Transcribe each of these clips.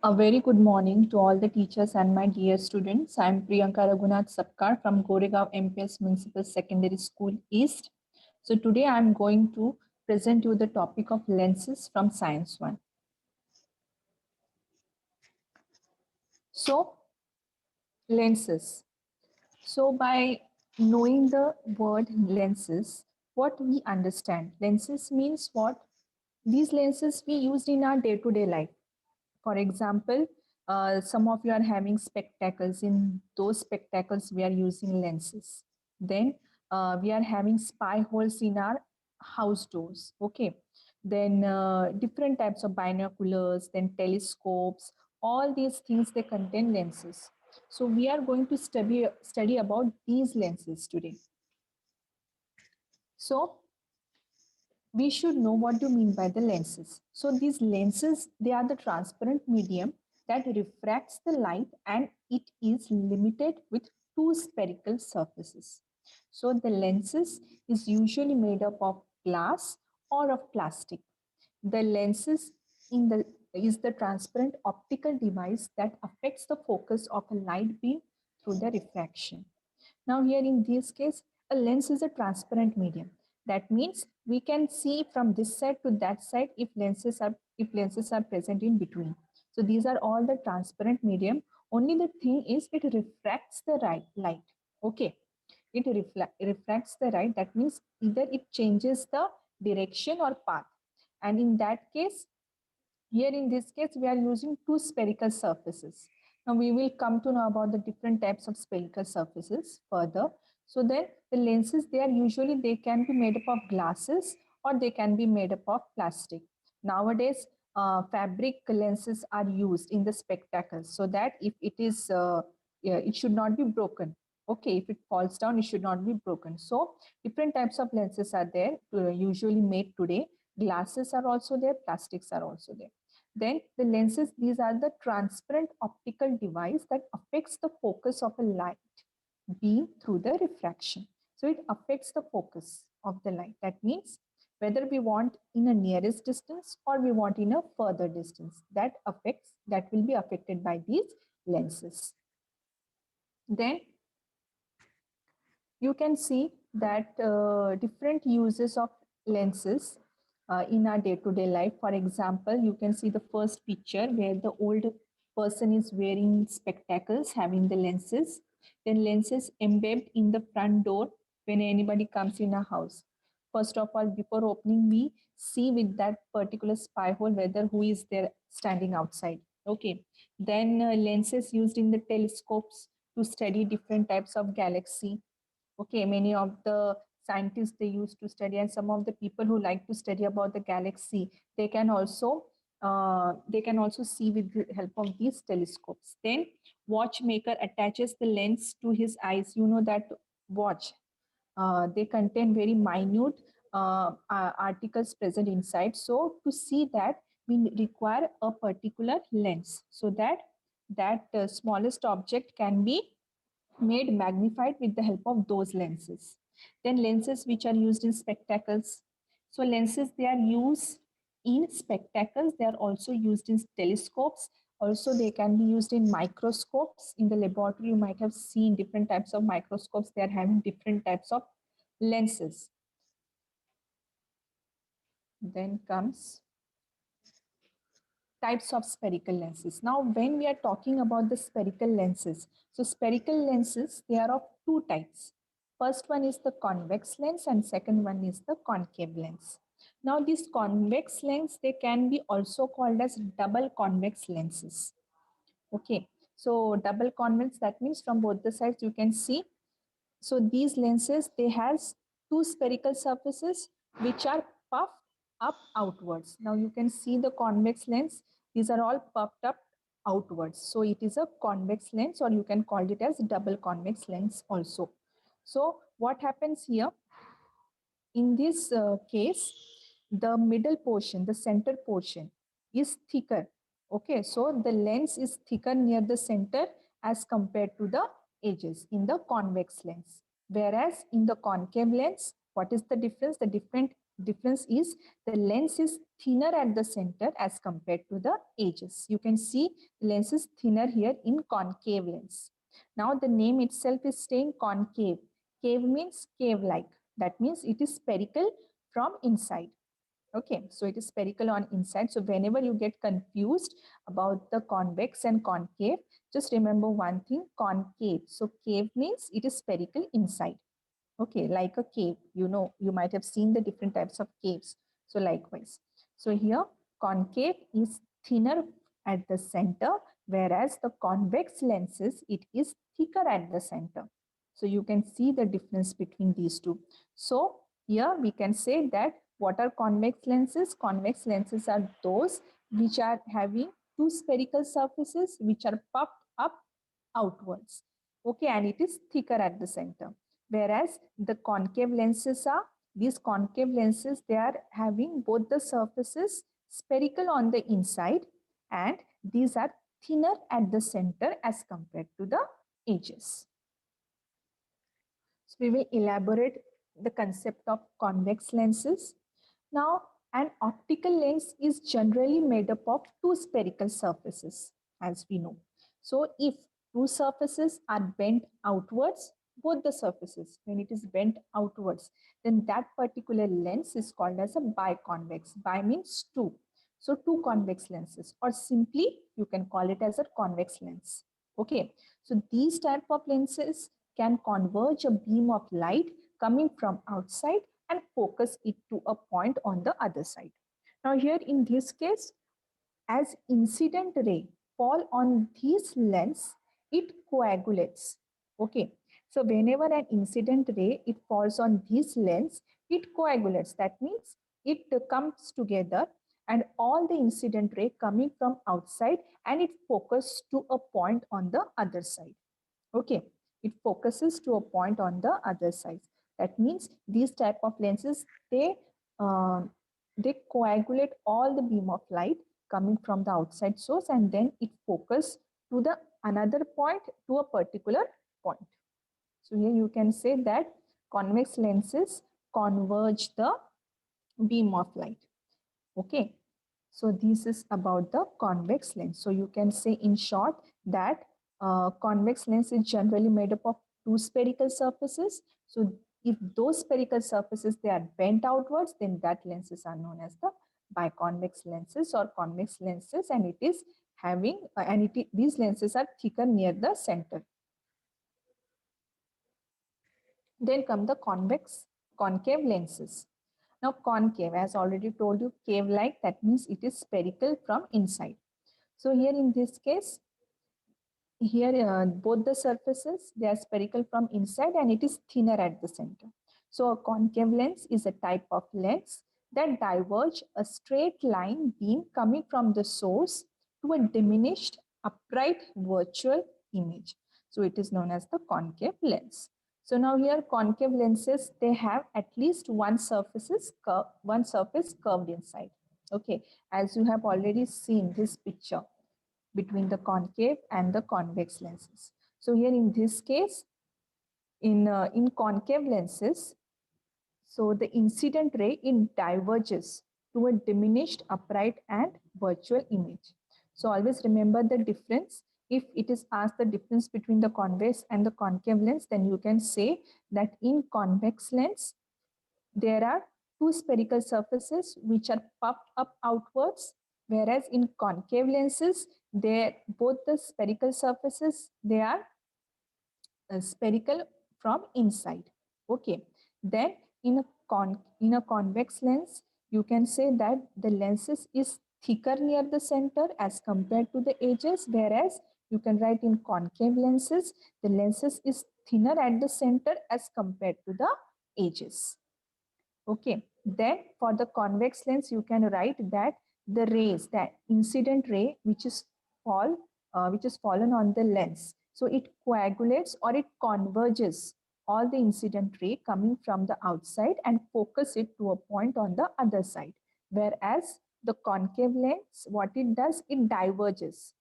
A very good morning to all the teachers and my dear students. I am Priyanka Raghunath Sapkar from Goregaon MPS Municipal Secondary School East. So today I am going to present you the topic of lenses from Science 1. So lenses. So by knowing the word lenses, what we understand? Lenses means what? These lenses we use in our day-to-day life. For example, some of you are having spectacles. In those spectacles, we are using lenses. Then we are having spy holes in our house doors. Okay. Then different types of binoculars, then telescopes. All these things they contain lenses. So we are going to study about these lenses today. So we should know what you mean by the lenses. So these lenses, they are the transparent medium that refracts the light and it is limited with two spherical surfaces. So the lenses is usually made up of glass or of plastic. The lenses in the is the transparent optical device that affects the focus of a light beam through the refraction. Now here in this case, a lens is a transparent medium. That means we can see from this side to that side if lenses are present in between. So these are all the transparent medium. Only the thing is it refracts the light. Okay. It refracts the light. That means either it changes the direction or path. And in that case, here in this case, we are using two spherical surfaces. Now we will come to know about the different types of spherical surfaces further. So then the lenses, they can be made up of glasses or they can be made up of plastic. Nowadays, fabric lenses are used in the spectacles so that if it is, yeah, it should not be broken. Okay, if it falls down, it should not be broken. So different types of lenses are there, usually made today. Glasses are also there, plastics are also there. Then the lenses, these are the transparent optical device that affects the focus of a light beam through the refraction. So it affects the focus of the light. That means whether we want in a nearest distance or we want in a further distance, that will be affected by these lenses. Then you can see that different uses of lenses in our day-to-day life. For example, you can see the first picture where the old person is wearing spectacles, having the lenses. Then lenses embedded in the front door when anybody comes in a house. First of all, before opening, we see with that particular spy hole whether who is there standing outside. Okay. Then lenses used in the telescopes to study different types of galaxy. Okay, many of the scientists they used to study, and some of the people who like to study about the galaxy, they can also see with the help of these telescopes. Then watchmaker attaches the lens to his eyes. You know that watch, they contain very minute articles present inside. So to see that, we require a particular lens so that smallest object can be made magnified with the help of those lenses. Then lenses which are used in spectacles. So lenses, they are used in spectacles. They are also used in telescopes. Also, they can be used in microscopes. In the laboratory, you might have seen different types of microscopes. They are having different types of lenses. Then comes types of spherical lenses. Now, when we are talking about the spherical lenses, so spherical lenses, they are of two types. First one is the convex lens and second one is the concave lens. Now, these convex lens, they can be also called as double convex lenses. Okay, so double convex, that means from both the sides you can see. So these lenses, they has two spherical surfaces which are puffed up outwards. Now you can see the convex lens. These are all puffed up outwards. So it is a convex lens, or you can call it as double convex lens also. So what happens here? In this case, the middle portion, the center portion is thicker. Okay, so the lens is thicker near the center as compared to the edges in the convex lens. Whereas in the concave lens, what is the difference? The Difference is the lens is thinner at the center as compared to the edges. You can see the lens is thinner here in concave lens. Now the name itself is saying concave. Cave means cave-like. That means it is spherical from inside. Okay, so it is spherical on inside. So whenever you get confused about the convex and concave, just remember one thing, concave. So cave means it is spherical inside. Okay, like a cave, you know, you might have seen the different types of caves. So likewise, so here concave is thinner at the center, whereas the convex lenses, it is thicker at the center. So you can see the difference between these two. So here we can say that what are convex lenses? Convex lenses are those which are having two spherical surfaces which are puffed up outwards. Okay, and it is thicker at the center. Whereas the concave lenses are, these concave lenses, they are having both the surfaces spherical on the inside, and these are thinner at the center as compared to the edges. So we will elaborate the concept of convex lenses. Now, an optical lens is generally made up of two spherical surfaces, as we know. So if two surfaces are bent outwards, both the surfaces, when it is bent outwards, then that particular lens is called as a biconvex. Bi means two. So two convex lenses, or simply you can call it as a convex lens. Okay, so these type of lenses can converge a beam of light coming from outside and focus it to a point on the other side. Now here in this case, as incident ray fall on this lens, it coagulates. Okay, so whenever an incident ray it falls on this lens, it coagulates. That means it comes together, and all the incident ray coming from outside, and it focuses to a point on the other side. Okay, it focuses to a point on the other side. That means these type of lenses, uh, they coagulate all the beam of light coming from the outside source, and then it focus to the another point, to a particular point. So here you can say that convex lenses converge the beam of light. Okay, so this is about the convex lens. So you can say in short that convex lens is generally made up of two spherical surfaces. So if those spherical surfaces, they are bent outwards, then that lenses are known as the biconvex lenses or convex lenses, and it is having these lenses are thicker near the center. Then come the concave lenses. Now concave, as already told you, cave-like, that means it is spherical from inside. So here in this case, here both the surfaces, they are spherical from inside, and it is thinner at the center. So a concave lens is a type of lens that diverge a straight line beam coming from the source to a diminished upright virtual image. So it is known as the concave lens. So now here concave lenses, they have at least one surface curved inside. Okay, as you have already seen this picture between the concave and the convex lenses. So here in this case, in concave lenses, so the incident ray, it diverges to a diminished upright and virtual image. So always remember the difference. If it is asked the difference between the convex and the concave lens, then you can say that in convex lens, there are two spherical surfaces which are puffed up outwards, whereas in concave lenses, both the spherical surfaces, they are spherical from inside. Okay, then in a convex lens, you can say that the lenses is thicker near the center as compared to the edges, whereas you can write in concave lenses, the lenses is thinner at the center as compared to the edges. Okay, then for the convex lens, you can write that the rays, that incident ray which is fallen on the lens, so it coagulates or it converges all the incident ray coming from the outside and focus it to a point on the other side. Whereas the concave lens, what it does, it diverges.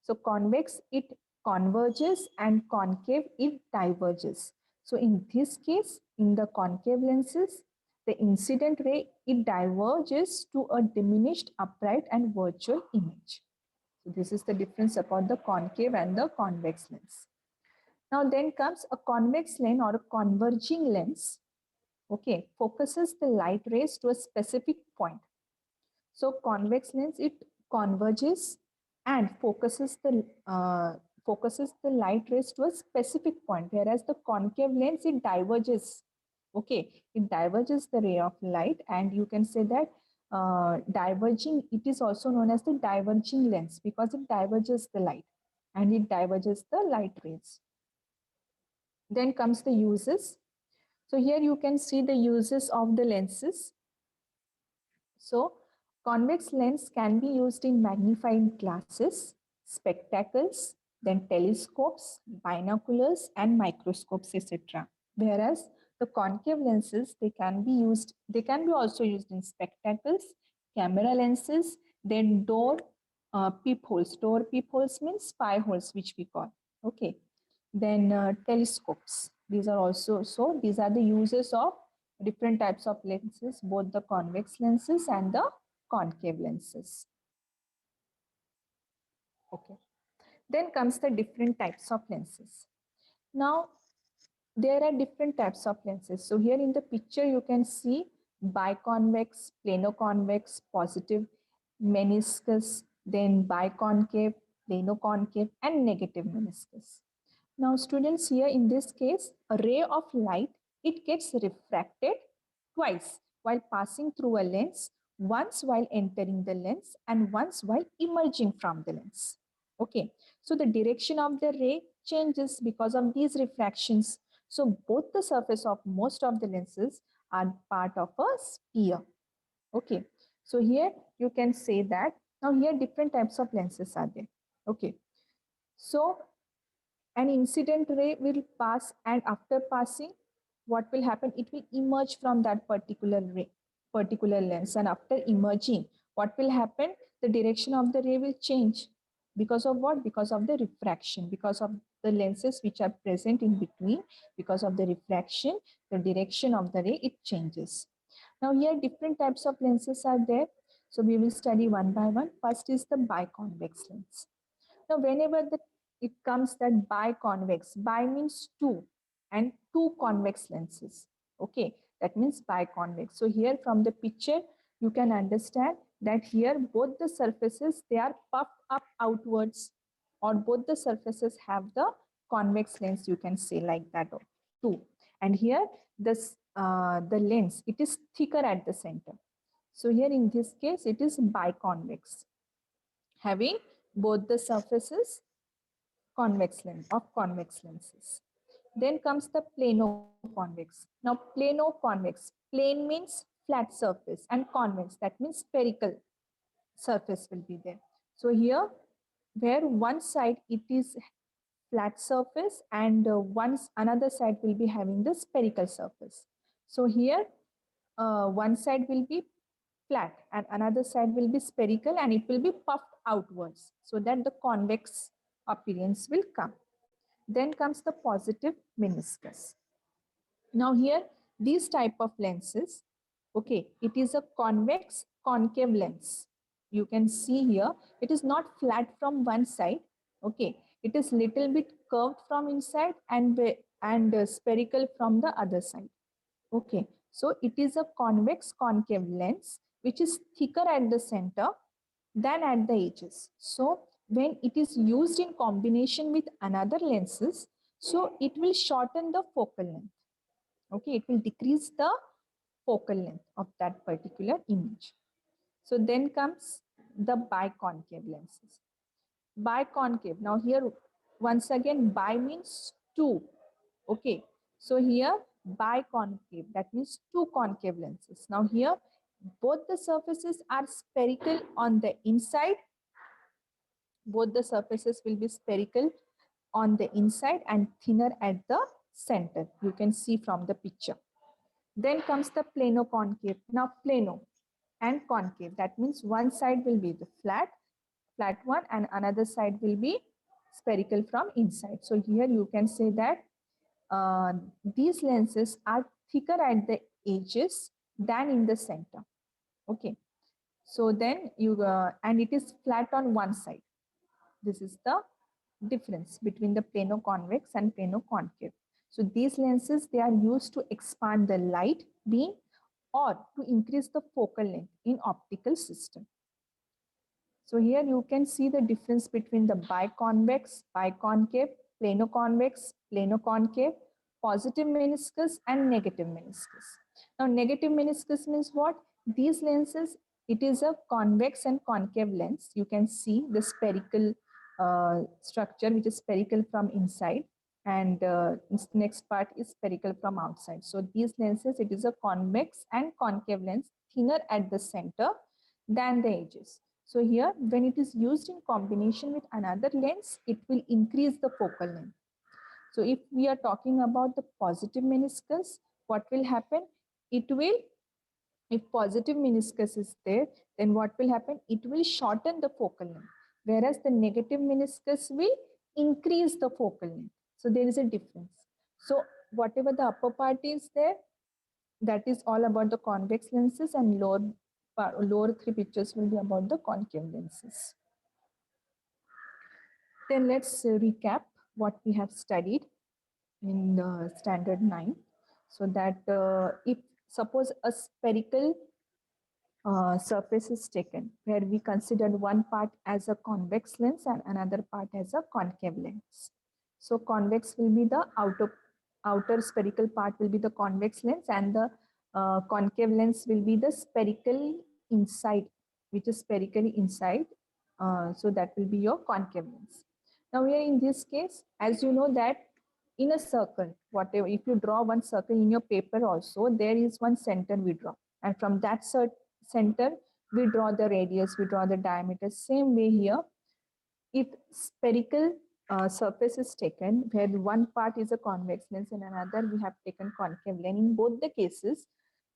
So convex, it converges, and concave, it diverges. So in this case, in the concave lenses, the incident ray, it diverges to a diminished upright and virtual image. So this is the difference about the concave and the convex lens. Now then comes a convex lens or a converging lens. Okay, focuses the light rays to a specific point. So convex lens, it converges and focuses the light rays to a specific point, whereas the concave lens, it diverges. Okay, it diverges the ray of light, and you can say that diverging, it is also known as the diverging lens because it diverges the light and it diverges the light rays. Then comes the uses. So here you can see the uses of the lenses. So convex lens can be used in magnifying glasses, spectacles, then telescopes, binoculars, and microscopes, etc. Whereas the concave lenses, they can be also used in spectacles, camera lenses, then door peepholes. Door peepholes means spy holes, which we call. Okay. Then telescopes. These are also, so these are the uses of different types of lenses, both the convex lenses and the concave lenses. Okay. Then comes the different types of lenses. Now, there are different types of lenses. So here in the picture, you can see biconvex, plano-convex, positive meniscus, then biconcave, plano-concave, and negative meniscus. Now, students, here in this case, a ray of light, it gets refracted twice while passing through a lens, once while entering the lens and once while emerging from the lens. Okay, so the direction of the ray changes because of these refractions. So both the surface of most of the lenses are part of a sphere. Okay, so here you can say that, now here different types of lenses are there. Okay, so an incident ray will pass, and after passing, what will happen? It will emerge from that particular lens, and after emerging, what will happen? The direction of the ray will change. Because of what? Because of the refraction, because of the lenses which are present in between. Because of the refraction, the direction of the ray, it changes. Now here different types of lenses are there. So we will study one by one. First is the biconvex lens. Now, whenever it comes that biconvex, bi means two, and two convex lenses. Okay, that means biconvex. So here from the picture, you can understand that here both the surfaces, they are puffed up outwards, or both the surfaces have the convex lens, you can say like that too. And here the lens, it is thicker at the center. So here in this case, it is biconvex, having both the surfaces convex lens of convex lenses. Then comes the plano-convex. Now plano-convex, plane means flat surface and convex, that means spherical surface will be there. So here where one side it is flat surface and once another side will be having the spherical surface. So here one side will be flat and another side will be spherical and it will be puffed outwards so that the convex appearance will come. Then comes the positive meniscus. Now here, these type of lenses, okay, it is a convex concave lens. You can see here, it is not flat from one side, okay. It is little bit curved from inside and spherical from the other side. Okay, so it is a convex concave lens which is thicker at the center than at the edges. So when it is used in combination with another lenses, so it will shorten the focal length. Okay, it will decrease the focal length of that particular image. So then comes the biconcave lenses. Biconcave. Now here once again bi means two. Okay, so here biconcave, that means two concave lenses. Now here both the surfaces are spherical on the inside. Both the surfaces will be spherical on the inside and thinner at the center. You can see from the picture. Then comes the plano concave. Now plano and concave, that means one side will be the flat one and another side will be spherical from inside. So here you can say that these lenses are thicker at the edges than in the center. Okay. So then and it is flat on one side. This is the difference between the plano-convex and plano-concave. So these lenses, they are used to expand the light beam or to increase the focal length in optical system. So here you can see the difference between the biconvex, biconcave, plano-convex, plano-concave, positive meniscus and negative meniscus. Now negative meniscus means what? These lenses, it is a convex and concave lens. You can see the spherical structure which is spherical from inside, and next part is spherical from outside. So these lenses, it is a convex and concave lens, thinner at the center than the edges. So here, when it is used in combination with another lens, it will increase the focal length. So if we are talking about the positive meniscus, what will happen? It will, if positive meniscus is there, then what will happen? It will shorten the focal length, whereas the negative meniscus will increase the focal length. So there is a difference. So whatever the upper part is there, that is all about the convex lenses, and lower three pictures will be about the concave lenses. Then let's recap what we have studied in the standard 9. So that if suppose a spherical surface is taken, where we considered one part as a convex lens and another part as a concave lens. So convex will be the outer spherical part will be the convex lens, and the concave lens will be the spherical inside, which is spherically inside. So that will be your concave lens. Now here in this case, as you know that in a circle, whatever, if you draw one circle in your paper also, there is one center we draw. And from that center, we draw the radius, we draw the diameter. Same way here, if spherical surface is taken, where one part is a convex lens and another we have taken concave lens, in both the cases,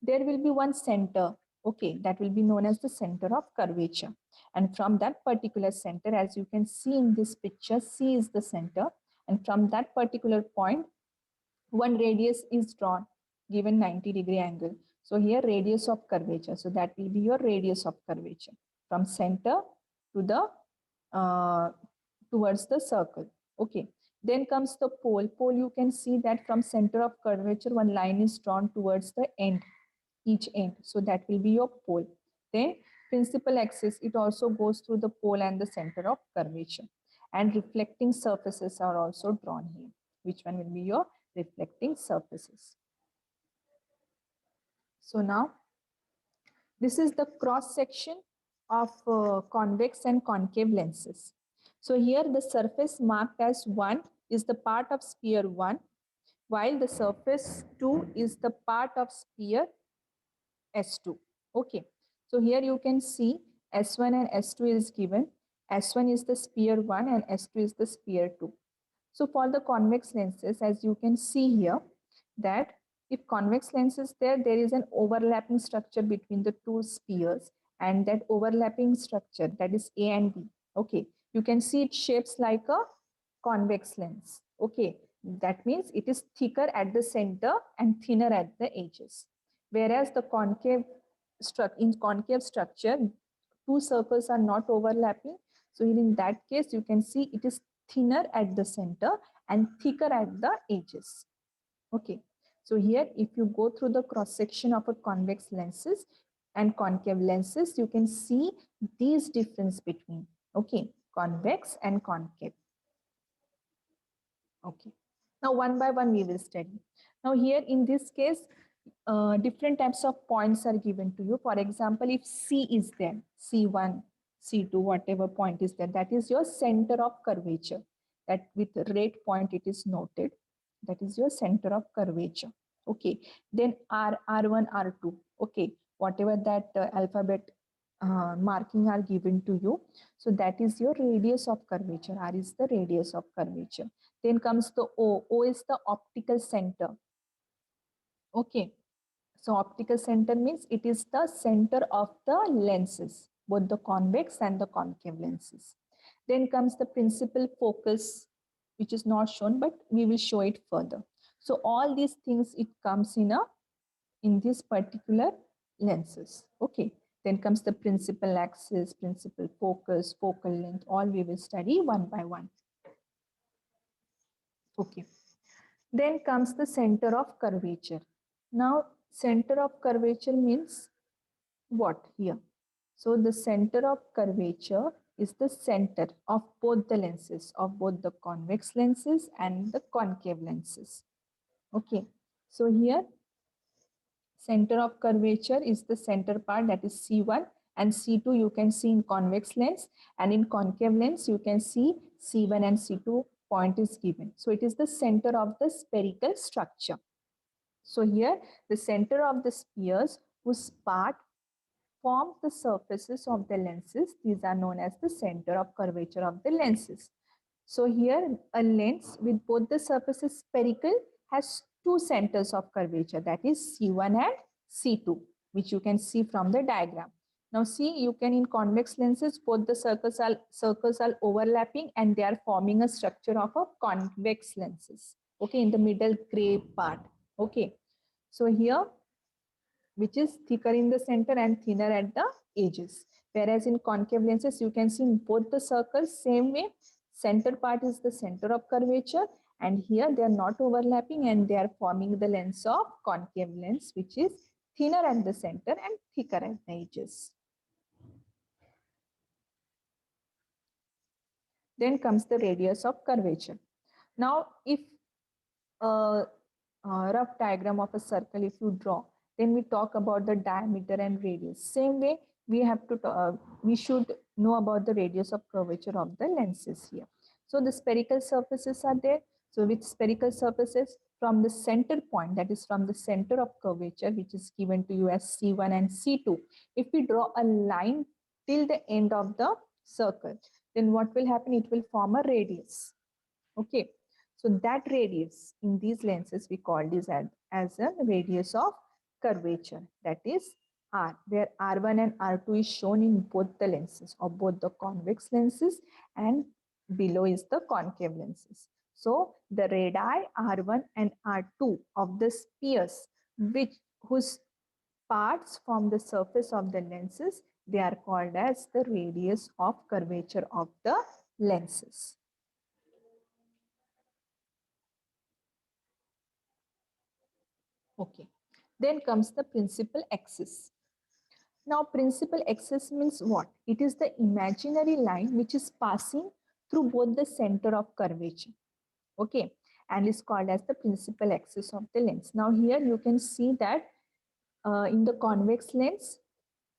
there will be one center, okay, that will be known as the center of curvature. And from that particular center, as you can see in this picture, C is the center. And from that particular point, one radius is drawn, given 90-degree angle. So here radius of curvature. So that will be your radius of curvature from center to the towards the circle. Okay. Then comes the pole. Pole, you can see that from center of curvature, one line is drawn towards the end, each end. So that will be your pole. Then principal axis, it also goes through the pole and the center of curvature. And reflecting surfaces are also drawn here. Which one will be your reflecting surfaces? So now, this is the cross section of convex and concave lenses. So here the surface marked as 1 is the part of sphere 1, while the surface 2 is the part of sphere S2. Okay. So here you can see S1 and S2 is given. S1 is the sphere 1 and S2 is the sphere 2. So for the convex lenses, as you can see here, that if convex lens is there, there is an overlapping structure between the two spheres, and that overlapping structure, that is A and B. Okay, you can see it shapes like a convex lens. Okay, that means it is thicker at the center and thinner at the edges. Whereas the in concave structure, two circles are not overlapping. So in that case, you can see it is thinner at the center and thicker at the edges. Okay. So here, if you go through the cross section of a convex lenses and concave lenses, you can see these difference between, okay, convex and concave. Okay. Now one by one we will study. Now here in this case, different types of points are given to you. For example, if C is there, C1, C2, whatever point is there, that is your center of curvature. That with red point it is noted. That is your center of curvature. Okay. Then R1, R2. Okay. Whatever that alphabet marking are given to you. So that is your radius of curvature. R is the radius of curvature. Then comes the O. O is the optical center. Okay. So optical center means it is the center of the lenses, both the convex and the concave lenses. Then comes the principal focus, which is not shown, but we will show it further. So all these things, it comes in this particular lenses. Okay, then comes the principal axis, principal focus, focal length, all we will study one by one. Okay, then comes the center of curvature. Now, center of curvature means what here? So the center of curvature is the center of both the lenses, of both the convex lenses and the concave lenses. Okay, so here center of curvature is the center part, that is C1, and C2 you can see in convex lens, and in concave lens you can see C1 and C2 point is given. So it is the center of the spherical structure. So here the center of the spheres whose part form the surfaces of the lenses, these are known as the center of curvature of the lenses. So here a lens with both the surfaces spherical has two centers of curvature, that is C1 and C2, which you can see from the diagram. Now see, you can in convex lenses, both the circles are overlapping and they are forming a structure of a convex lenses. Okay, in the middle gray part. Okay, so here which is thicker in the center and thinner at the edges. Whereas in concave lenses, you can see in both the circles, same way, center part is the center of curvature, and here they are not overlapping and they are forming the lens of concave lens, which is thinner at the center and thicker at the edges. Then comes the radius of curvature. Now, if a rough diagram of a circle, if you draw, then we talk about the diameter and radius. Same way, we have to we should know about the radius of curvature of the lenses here. So the spherical surfaces are there. So with spherical surfaces, from the center point, that is from the center of curvature, which is given to you as C1 and C2, if we draw a line till the end of the circle, then what will happen? It will form a radius. Okay, so that radius in these lenses we call this as a radius of curvature, that is R, where R1 and R2 is shown in both the lenses, of both the convex lenses, and below is the concave lenses. So the radii R1 and R2 of the spheres, whose parts form the surface of the lenses, they are called as the radius of curvature of the lenses. Okay, then comes the principal axis. Now, principal axis means what? It is the imaginary line which is passing through both the center of curvature. Okay, and is called as the principal axis of the lens. Now, here you can see that in the convex lens,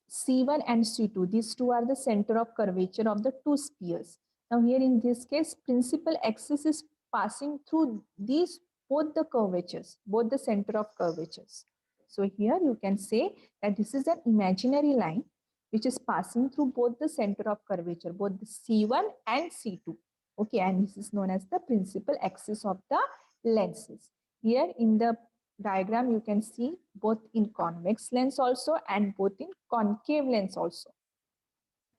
C1 and C2, these two are the center of curvature of the two spheres. Now, here in this case, principal axis is passing through these both the curvatures, both the center of curvatures. So here you can say that this is an imaginary line which is passing through both the center of curvature, both the C1 and C2. Okay, and this is known as the principal axis of the lenses. Here in the diagram you can see both in convex lens also and both in concave lens also.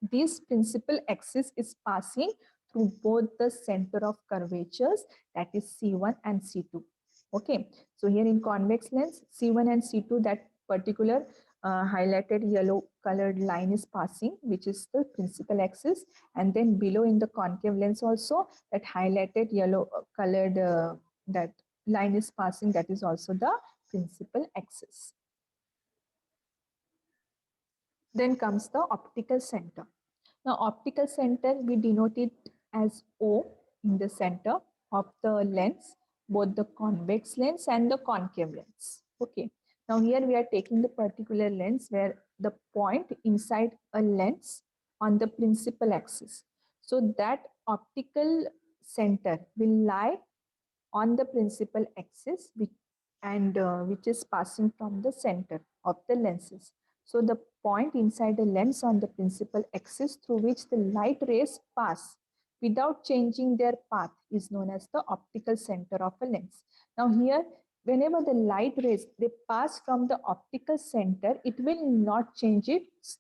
This principal axis is passing through both the center of curvatures, that is C1 and C2. Okay, so here in convex lens, C1 and C2, that particular highlighted yellow colored line is passing, which is the principal axis, and then below in the concave lens also, that highlighted yellow colored that line is passing, that is also the principal axis. Then comes the optical center. Now, optical center, we denote it as O in the center of the lens, both the convex lens and the concave lens. Okay. Now, here we are taking the particular lens where the point inside a lens on the principal axis. So, that optical center will lie on the principal axis, which is passing from the center of the lenses. So the point inside the lens on the principal axis through which the light rays pass without changing their path is known as the optical center of a lens. Now here, whenever the light rays they pass from the optical center, it will not change its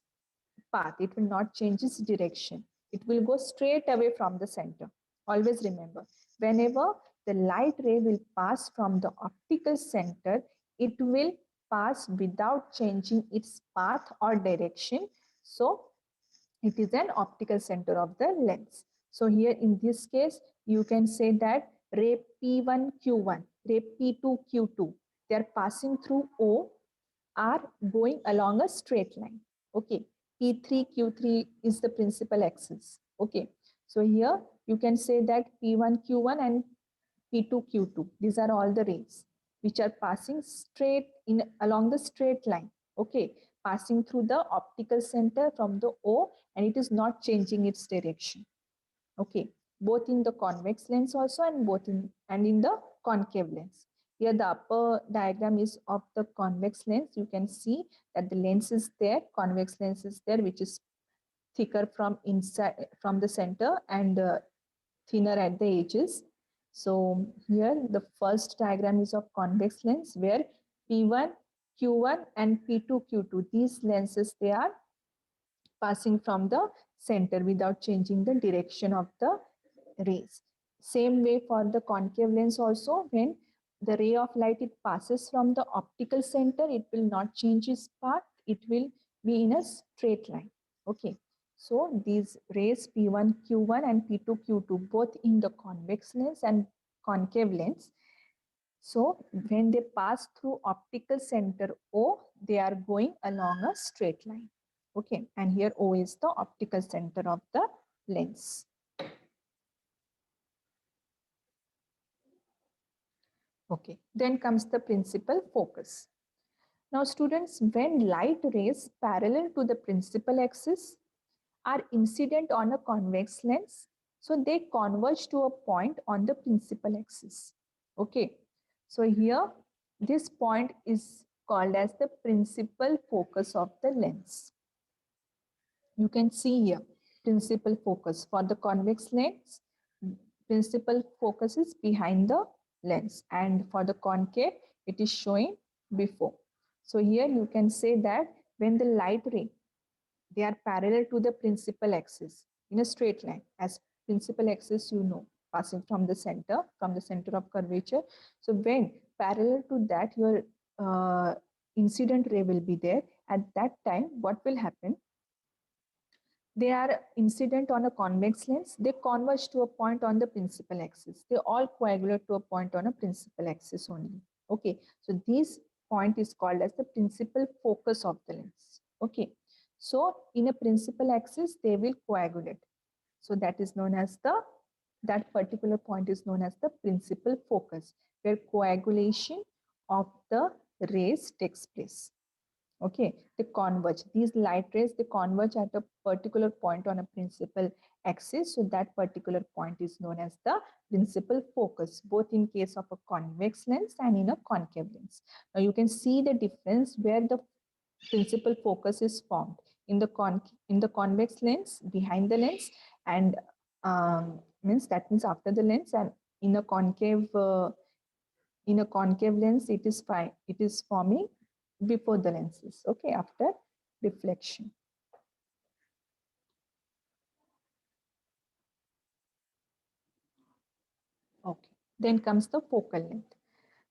path. It will not change its direction. It will go straight away from the center. Always remember, whenever the light ray will pass from the optical center, it will pass without changing its path or direction. So it is an optical center of the lens. So here in this case, you can say that ray P1, Q1, ray P2, Q2, they are passing through O, are going along a straight line. Okay, P3, Q3 is the principal axis. Okay, so here you can say that P1, Q1 and P2, Q2, these are all the rays which are passing straight in along the straight line. Okay, passing through the optical center from the O, and it is not changing its direction. Okay, both in the convex lens also and both in the concave lens. Here the upper diagram is of the convex lens. You can see that the lens is there, convex lens is there, which is thicker from inside, from the center, and thinner at the edges. So here the first diagram is of convex lens, where P1, Q1 and P2, Q2, these lenses, they are passing from the center without changing the direction of the rays. Same way for the concave lens also, when the ray of light, it passes from the optical center, it will not change its path, it will be in a straight line. Okay, so these rays P1, Q1 and P2, Q2, both in the convex lens and concave lens. So when they pass through optical center O, they are going along a straight line. Okay, and here O is the optical center of the lens. Okay, then comes the principal focus. Now students, when light rays parallel to the principal axis are incident on a convex lens, so they converge to a point on the principal axis. Okay, so here this point is called as the principal focus of the lens. You can see here principal focus for the convex lens. Principal focus is behind the lens, and for the concave it is showing before. So here you can say that when the light ray, they are parallel to the principal axis in a straight line, as principal axis, you know, passing from the center of curvature. So when parallel to that, your incident ray will be there. At that time, what will happen? They are incident on a convex lens, they converge to a point on the principal axis. They all coagulate to a point on a principal axis only. Okay, so this point is called as the principal focus of the lens. Okay, so in a principal axis, they will coagulate. So that is known as that particular point is known as the principal focus, where coagulation of the rays takes place. Okay, they converge. These light rays, they converge at a particular point on a principal axis. So that particular point is known as the principal focus, both in case of a convex lens and in a concave lens. Now you can see the difference where the principal focus is formed in the convex lens, behind the lens, and means after the lens, and in a concave lens, it is forming before the lenses. Okay, after reflection. Okay, then comes the focal length.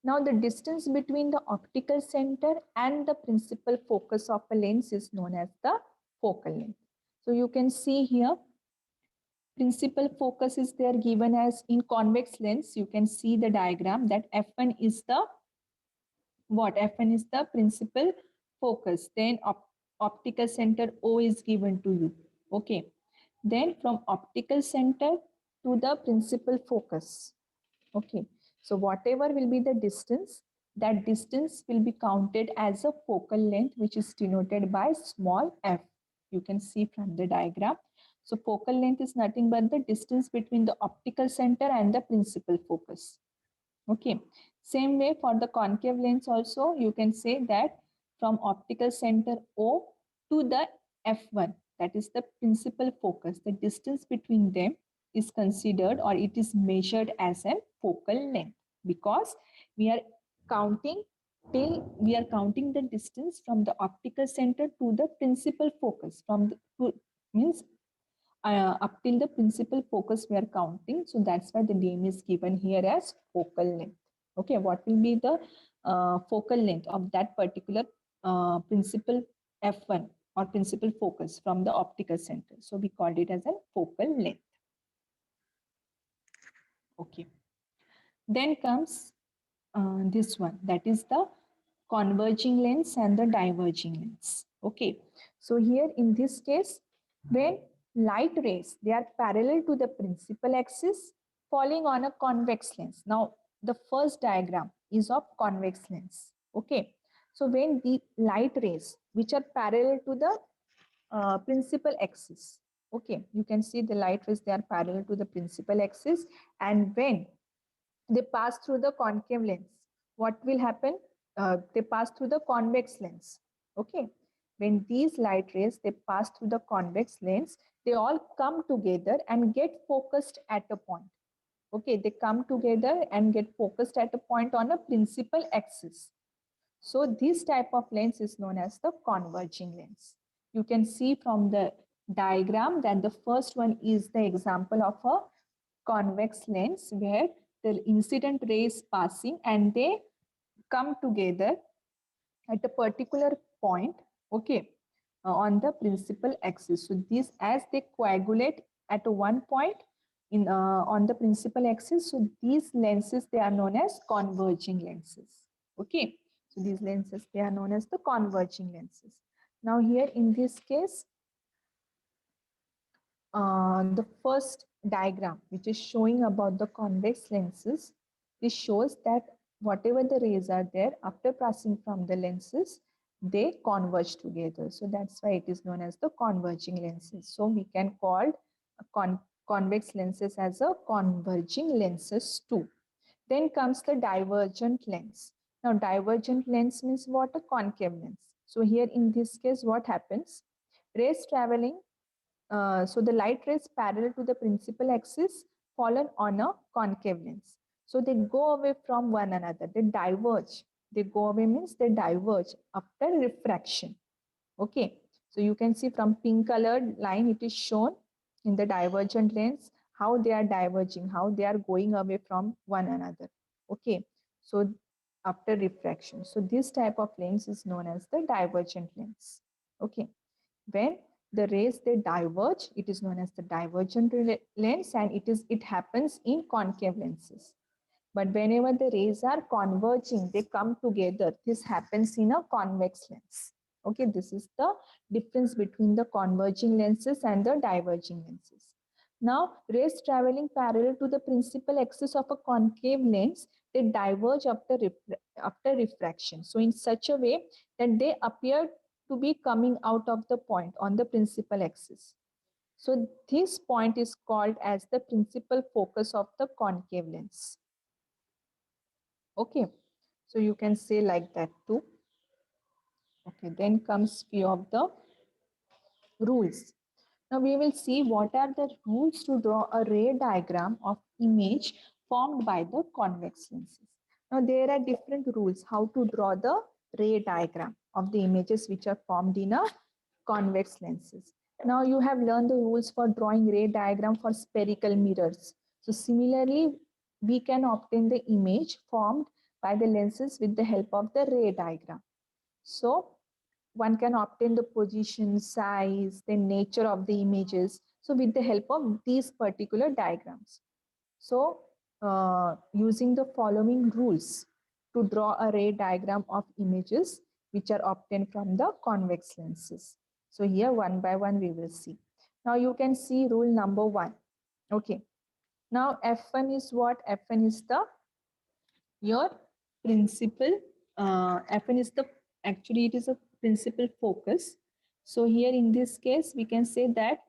Now the distance between the optical center and the principal focus of a lens is known as the focal length. So you can see here, principal focus is there given as in convex lens. You can see the diagram that F1 is the what? F1 is the principal focus. Then optical center O is given to you. Okay. Then from optical center to the principal focus. Okay. So whatever will be the distance, that distance will be counted as a focal length, which is denoted by small f. You can see from the diagram. So focal length is nothing but the distance between the optical center and the principal focus. Okay. Same way for the concave lens also, you can say that from optical center O to the F1, that is the principal focus, the distance between them is considered, or it is measured as a focal length, because we are counting the distance from the optical center to the principal focus, from the means up till the principal focus we are counting. So that's why the name is given here as focal length. Okay, what will be the focal length of that particular principal f1 or principal focus from the optical center. So we called it as a focal length. Okay. Then comes this one, that is the converging lens and the diverging lens. Okay. So here in this case, when light rays, they are parallel to the principal axis falling on a convex lens. Now, the first diagram is of convex lens. Okay. So when the light rays, which are parallel to the principal axis, okay, you can see the light rays, they are parallel to the principal axis, and when they pass through the concave lens, what will happen? They pass through the convex lens. Okay. When these light rays, they pass through the convex lens, they all come together and get focused at a point. Okay. They come together and get focused at a point on a principal axis. So this type of lens is known as the converging lens. You can see from the diagram that the first one is the example of a convex lens where the incident ray is passing and they come together at a particular point, okay, on the principal axis. So these, as they coagulate at one point in on the principal axis, so these lenses, they are known as converging lenses. Okay. So these lenses, they are known as the converging lenses. Now here in this case, the first diagram, which is showing about the convex lenses, this shows that whatever the rays are there, after passing from the lenses, they converge together. So that's why it is known as the converging lenses. So we can call convex lenses as a converging lenses too. Then comes the divergent lens. Now divergent lens means what? A concave lens. So here in this case, what happens? Rays traveling, so the light rays parallel to the principal axis fallen on a concave lens. So they go away from one another, they diverge. They go away means they diverge after refraction. Okay, so you can see from pink colored line, it is shown in the divergent lens how they are diverging, how they are going away from one another. Okay, so after refraction. So this type of lens is known as the divergent lens. Okay, when the rays, they diverge, it is known as the divergent lens, and it happens in concave lenses. But whenever the rays are converging, they come together, this happens in a convex lens. Okay, this is the difference between the converging lenses and the diverging lenses. Now, rays traveling parallel to the principal axis of a concave lens, they diverge after refraction. So in such a way that they appear to be coming out of the point on the principal axis. So this point is called as the principal focus of the concave lens. Okay, so you can say like that too. Okay, then comes few of the rules. Now we will see what are the rules to draw a ray diagram of image formed by the convex lenses. Now there are different rules how to draw the ray diagram of the images which are formed in a convex lenses. Now you have learned the rules for drawing ray diagram for spherical mirrors. So similarly, we can obtain the image formed by the lenses with the help of the ray diagram. So one can obtain the position, size, the nature of the images. So with the help of these particular diagrams. So using the following rules to draw a ray diagram of images which are obtained from the convex lenses. So here one by one we will see. Now you can see rule number 1. Okay. Now F1 is what? F1 is the your principal. F1 is the, actually it is a principal focus. So here in this case we can say that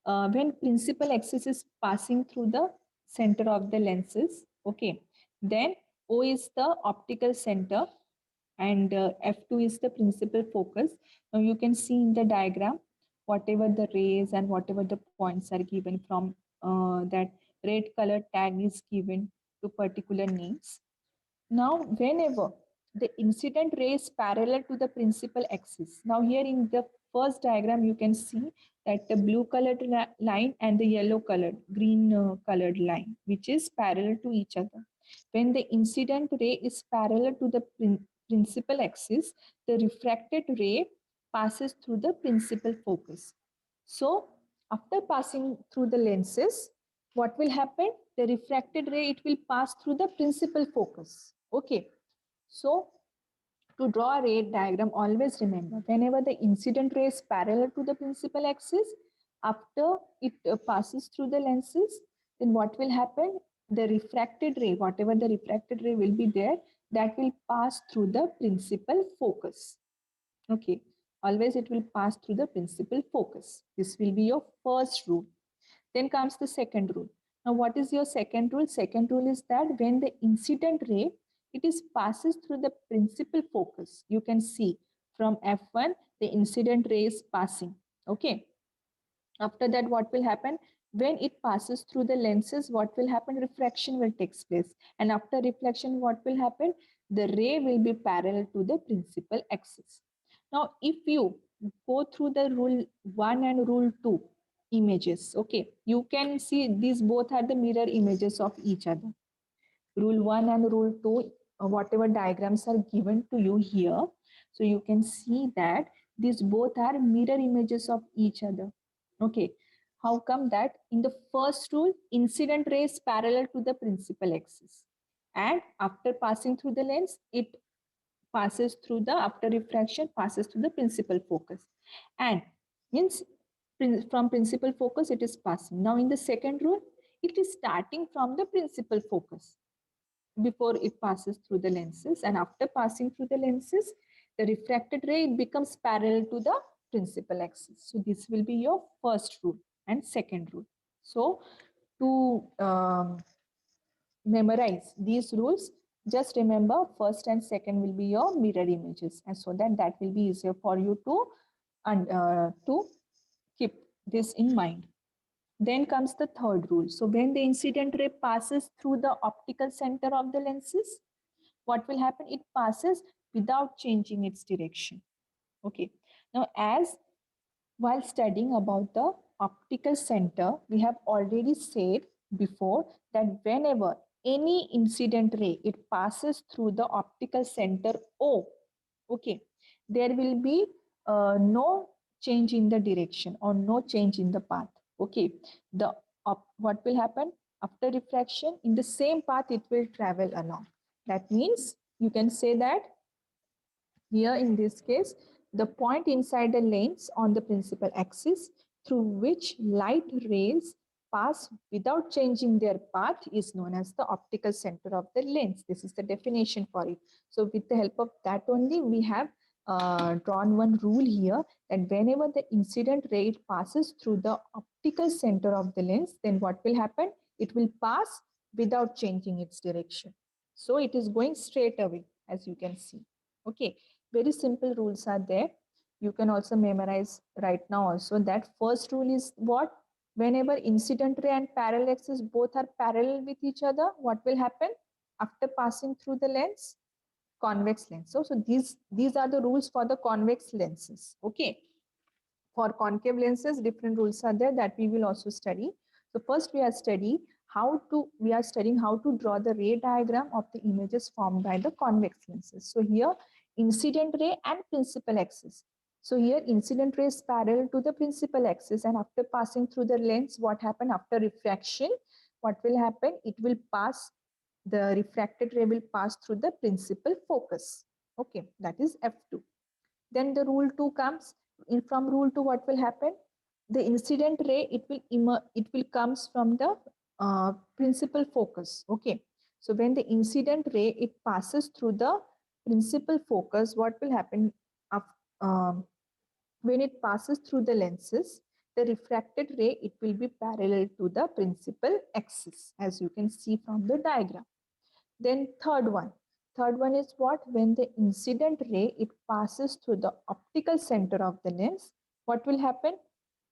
when principal axis is passing through the center of the lenses, okay, then O is the optical center and F2 is the principal focus. Now you can see in the diagram whatever the rays and whatever the points are given from that red color tag is given to particular names. Now whenever the incident ray is parallel to the principal axis, now here in the first diagram you can see that the blue colored line and the yellow colored, green colored line, which is parallel to each other. When the incident ray is parallel to the principal axis, the refracted ray passes through the principal focus. So after passing through the lenses, what will happen? The refracted ray, it will pass through the principal focus. Okay. So to draw a ray diagram, always remember whenever the incident ray is parallel to the principal axis, after it passes through the lenses, then what will happen? The refracted ray, whatever the refracted ray will be there, that will pass through the principal focus. Okay, always it will pass through the principal focus. This will be your first rule. Then comes the second rule. Now, what is your second rule? Second rule is that when the incident ray, it is passes through the principal focus. You can see from F1, the incident ray is passing. Okay. After that, what will happen? When it passes through the lenses, what will happen? Refraction will take place. And after reflection, what will happen? The ray will be parallel to the principal axis. Now, if you go through the rule 1 and rule 2 images, okay, you can see these both are the mirror images of each other. Rule 1 and rule 2, whatever diagrams are given to you here, so you can see that these both are mirror images of each other. Okay, how come that? In the first rule, incident ray is parallel to the principal axis, and after passing through the lens, it passes through the, after refraction, passes through the principal focus, and means from principal focus it is passing. Now in the second rule, it is starting from the principal focus before it passes through the lenses, and after passing through the lenses, the refracted ray, it becomes parallel to the principal axis. So this will be your first rule and second rule. So to memorize these rules, just remember first and second will be your mirror images, and so that will be easier for you to keep this in mind. Then comes the third rule. So when the incident ray passes through the optical center of the lenses, what will happen? It passes without changing its direction. Okay. Now, as while studying about the optical center, we have already said before that whenever any incident ray, it passes through the optical center O, okay, there will be no change in the direction or no change in the path. Okay, what will happen after refraction? In the same path, it will travel along. That means you can say that here in this case, the point inside the lens on the principal axis through which light rays pass without changing their path is known as the optical center of the lens. This is the definition for it. So with the help of that only, we have drawn one rule here that whenever the incident ray passes through the optical center of the lens, then what will happen? It will pass without changing its direction. So it is going straight away, as you can see. Okay, very simple rules are there. You can also memorize right now also. That first rule is what? Whenever incident ray and parallel axis both are parallel with each other, what will happen after passing through the lens? Convex lens. So these are the rules for the convex lenses. Okay. For concave lenses, different rules are there that we will also study. So first we are studying how to draw the ray diagram of the images formed by the convex lenses. So here incident ray and principal axis. So here incident ray is parallel to the principal axis, and after passing through the lens, what happened after refraction? What will happen? It will pass, the refracted ray will pass through the principal focus. Okay, that is F2. Then the rule 2 comes. From rule 2, what will happen? The incident ray, it will comes from the principal focus. Okay, so when the incident ray, it passes through the principal focus, what will happen? When it passes through the lenses, the refracted ray, it will be parallel to the principal axis, as you can see from the diagram. Then third one is what? When the incident ray, it passes through the optical center of the lens, what will happen?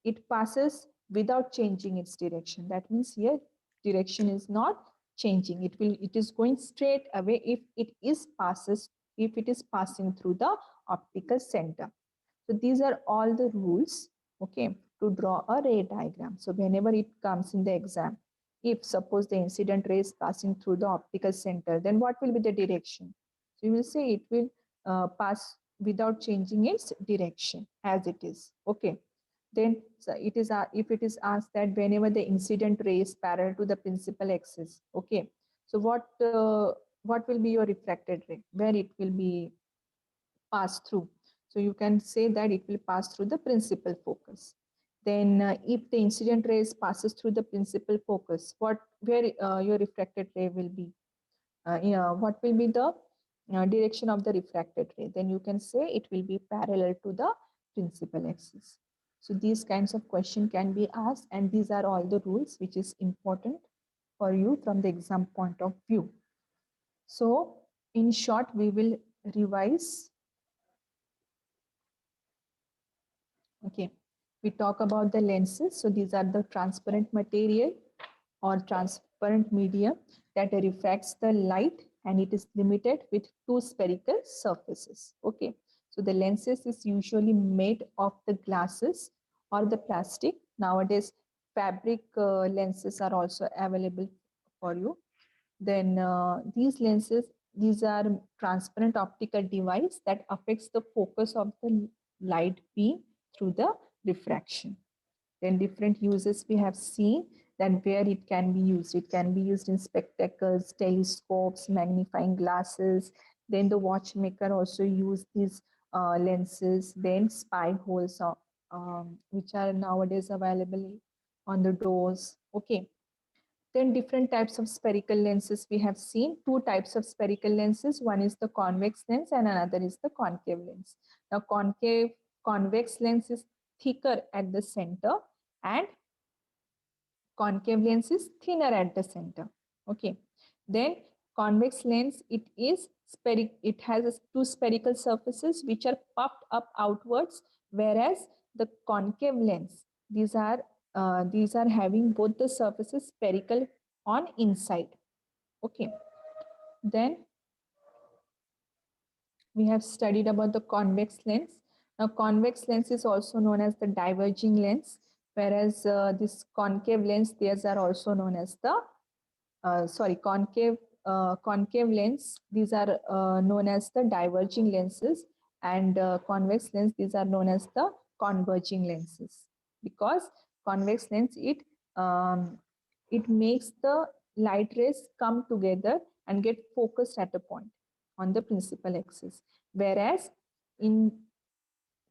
It passes without changing its direction. That means here direction is not changing. It is going straight away if it is passing through the optical center. So these are all the rules, okay, to draw a ray diagram. So whenever it comes in the exam, if suppose the incident ray is passing through the optical center, then what will be the direction? So you will say it will pass without changing its direction as it is. Okay. Then so it is if it is asked that whenever the incident ray is parallel to the principal axis, okay. So what will be your refracted ray? Where it will be passed through? So you can say that it will pass through the principal focus. Then if the incident rays passes through the principal focus, where your refracted ray will be? What will be the direction of the refracted ray? Then you can say it will be parallel to the principal axis. So these kinds of question can be asked, and these are all the rules which is important for you from the exam point of view. So in short, we will revise. Okay, we talk about the lenses. So these are the transparent material or transparent medium that refracts the light, and it is limited with two spherical surfaces. Okay, so the lenses is usually made of the glasses or the plastic. Nowadays, fabric lenses are also available for you. Then these lenses, these are transparent optical device that affects the focus of the light beam through the refraction. Then different uses we have seen that where it can be used. It can be used in spectacles, telescopes, magnifying glasses. Then the watchmaker also use these lenses. Then spy holes, which are nowadays available on the doors. Okay. Then different types of spherical lenses we have seen. Two types of spherical lenses. One is the convex lens and another is the concave lens. Now convex lens is thicker at the center and concave lens is thinner at the center. Okay. Then convex lens, it has two spherical surfaces which are puffed up outwards, whereas the concave lens, these are having both the surfaces spherical on inside. Okay. Then we have studied about the convex lens. Now convex lens is also known as the diverging lens, whereas this concave lens, these are also known as the concave lens, these are known as the diverging lenses, and convex lens, these are known as the converging lenses. Because convex lens, it makes the light rays come together and get focused at a point on the principal axis, whereas in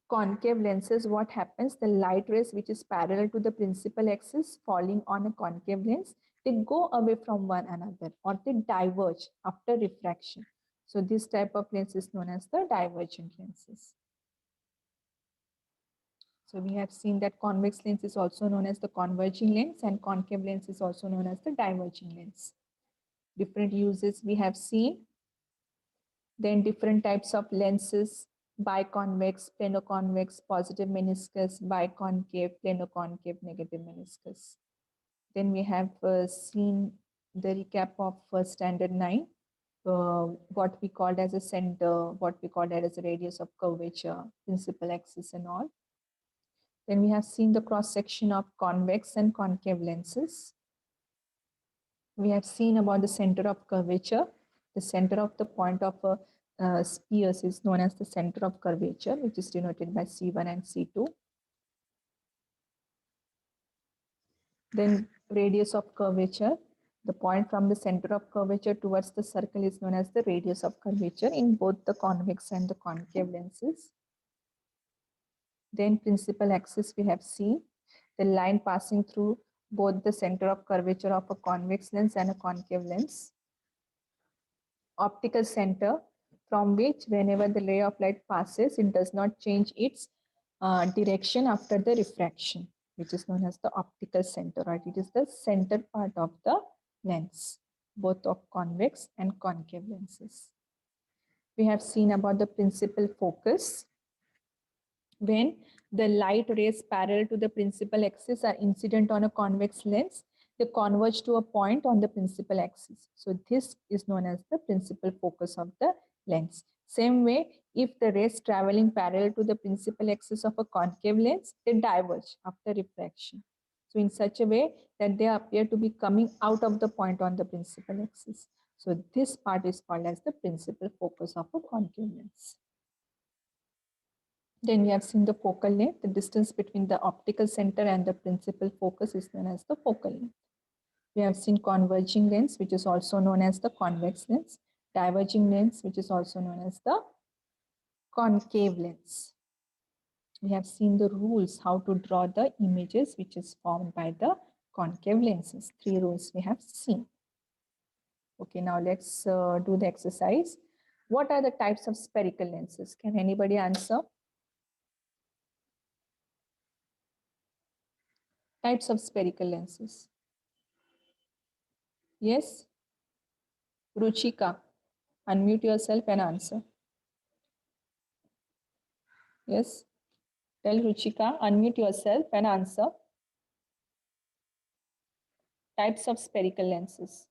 concave lenses, what happens, the light rays which is parallel to the principal axis falling on a concave lens, they go away from one another or they diverge after refraction. So this type of lens is known as the divergent lenses. So we have seen that convex lens is also known as the converging lens and concave lens is also known as the diverging lens. Different uses we have seen. Then different types of lenses: biconvex, planoconvex, positive meniscus, biconcave, planoconcave, negative meniscus. Then we have seen the recap of standard 9, what we called as a center, what we called as a radius of curvature, principal axis and all. Then we have seen the cross section of convex and concave lenses. We have seen about the center of curvature. The center of the point of a spheres is known as the center of curvature, which is denoted by C1 and C2. Then radius of curvature. The point from the center of curvature towards the circle is known as the radius of curvature in both the convex and the concave lenses. Then principal axis we have seen. The line passing through both the center of curvature of a convex lens and a concave lens. Optical center, from which whenever the ray of light passes, it does not change its direction after the refraction, which is known as the optical center, right? It is the center part of the lens, both of convex and concave lenses. We have seen about the principal focus. When the light rays parallel to the principal axis are incident on a convex lens, they converge to a point on the principal axis. So this is known as the principal focus of the lens. Same way, if the rays traveling parallel to the principal axis of a concave lens, they diverge after refraction. So in such a way that they appear to be coming out of the point on the principal axis. So this part is called as the principal focus of a concave lens. Then we have seen the focal length. The distance between the optical center and the principal focus is known as the focal length. We have seen converging lens, which is also known as the convex lens, diverging lens, which is also known as the concave lens. We have seen the rules, how to draw the images which is formed by the concave lenses. 3 rules we have seen. Okay, now let's do the exercise. What are the types of spherical lenses? Can anybody answer? Types of spherical lenses. Yes? Ruchika, unmute yourself and answer. Yes? Tell Ruchika, unmute yourself and answer. Types of spherical lenses.